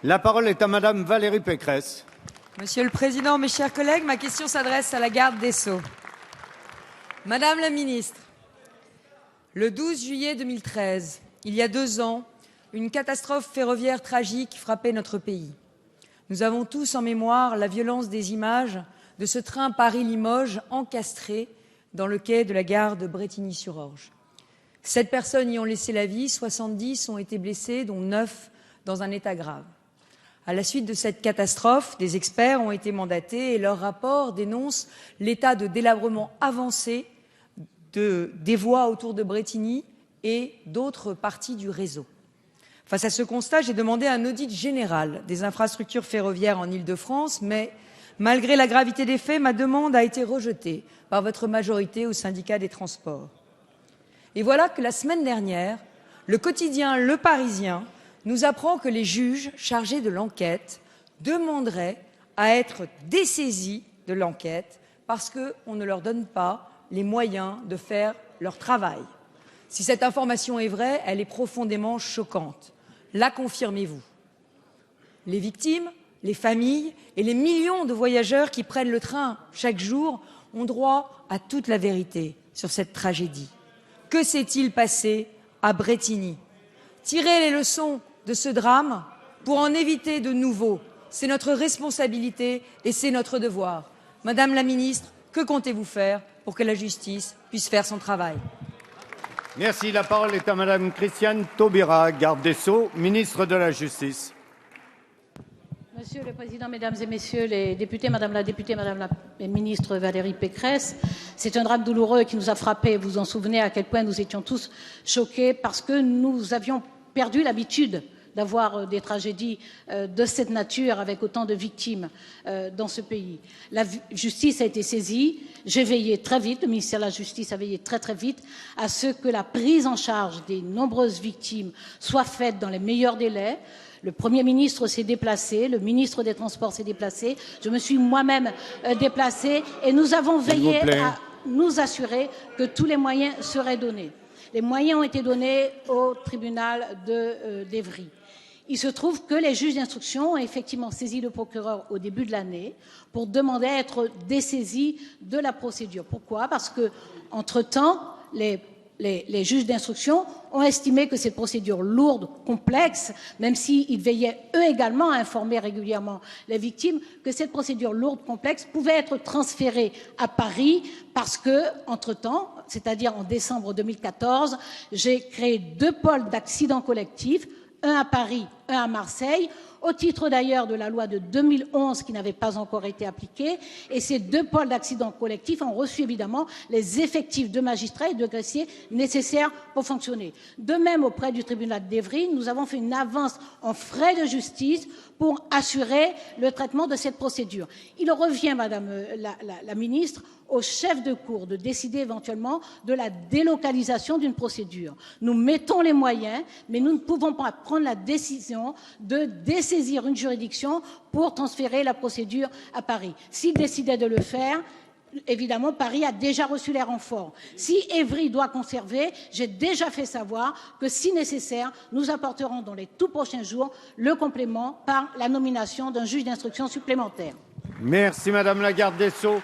La parole est à Madame Valérie Pécresse. Monsieur le Président, mes chers collègues, ma question s'adresse à la garde des Sceaux. Madame la ministre, le 12 juillet 2013, il y a 2 ans, une catastrophe ferroviaire tragique frappait notre pays. Nous avons tous en mémoire la violence des images de ce train Paris-Limoges encastré dans le quai de la gare de Brétigny-sur-Orge. 7 personnes y ont laissé la vie, 70 ont été blessées, dont 9 dans un état grave. À la suite de cette catastrophe, des experts ont été mandatés et leur rapport dénonce l'état de délabrement avancé des voies autour de Brétigny et d'autres parties du réseau. Face à ce constat, j'ai demandé un audit général des infrastructures ferroviaires en Île-de-France, mais malgré la gravité des faits, ma demande a été rejetée par votre majorité au syndicat des transports. Et voilà que la semaine dernière, le quotidien Le Parisien nous apprend que les juges chargés de l'enquête demanderaient à être dessaisis de l'enquête parce qu'on ne leur donne pas les moyens de faire leur travail. Si cette information est vraie, elle est profondément choquante. La confirmez-vous? Les victimes, les familles et les millions de voyageurs qui prennent le train chaque jour ont droit à toute la vérité sur cette tragédie. Que s'est-il passé à Brétigny? Tirez les leçons de ce drame pour en éviter de nouveaux. C'est notre responsabilité et c'est notre devoir. Madame la ministre, que comptez-vous faire pour que la justice puisse faire son travail? Merci. La parole est à Madame Christiane Taubira, garde des Sceaux, ministre de la Justice. Monsieur le Président, Mesdames et Messieurs les députés, Madame la députée, Madame la ministre Valérie Pécresse, c'est un drame douloureux qui nous a frappés. Vous vous en souvenez à quel point nous étions tous choqués parce que nous avions perdu l'habitude d'avoir des tragédies de cette nature avec autant de victimes dans ce pays. La justice a été saisie. J'ai veillé très vite, le ministère de la Justice a veillé très très vite à ce que la prise en charge des nombreuses victimes soit faite dans les meilleurs délais. Le Premier ministre s'est déplacé, le ministre des Transports s'est déplacé, je me suis moi-même déplacée et nous avons veillé à nous assurer que tous les moyens seraient donnés. Les moyens ont été donnés au tribunal d'Évry. Il se trouve que les juges d'instruction ont effectivement saisi le procureur au début de l'année pour demander à être dessaisis de la procédure. Pourquoi? Parce que, entre-temps, les juges d'instruction ont estimé que cette procédure lourde, complexe, même s'ils veillaient eux également à informer régulièrement les victimes, que cette procédure lourde, complexe pouvait être transférée à Paris parce que, entre-temps, c'est-à-dire en décembre 2014, j'ai créé 2 pôles d'accidents collectifs, un à Paris, un à Marseille, au titre d'ailleurs de la loi de 2011 qui n'avait pas encore été appliquée. Et ces 2 pôles d'accidents collectifs ont reçu évidemment les effectifs de magistrats et de greffiers nécessaires pour fonctionner. De même, auprès du tribunal d'Évry, nous avons fait une avance en frais de justice pour assurer le traitement de cette procédure. Il revient, Madame la ministre, au chef de cour de décider éventuellement de la délocalisation d'une procédure. Nous mettons les moyens, mais nous ne pouvons pas prendre la décision de dessaisir une juridiction pour transférer la procédure à Paris. S'il décidait de le faire, évidemment, Paris a déjà reçu les renforts. Si Évry doit conserver, j'ai déjà fait savoir que, si nécessaire, nous apporterons dans les tout prochains jours le complément par la nomination d'un juge d'instruction supplémentaire. Merci Madame la garde des Sceaux.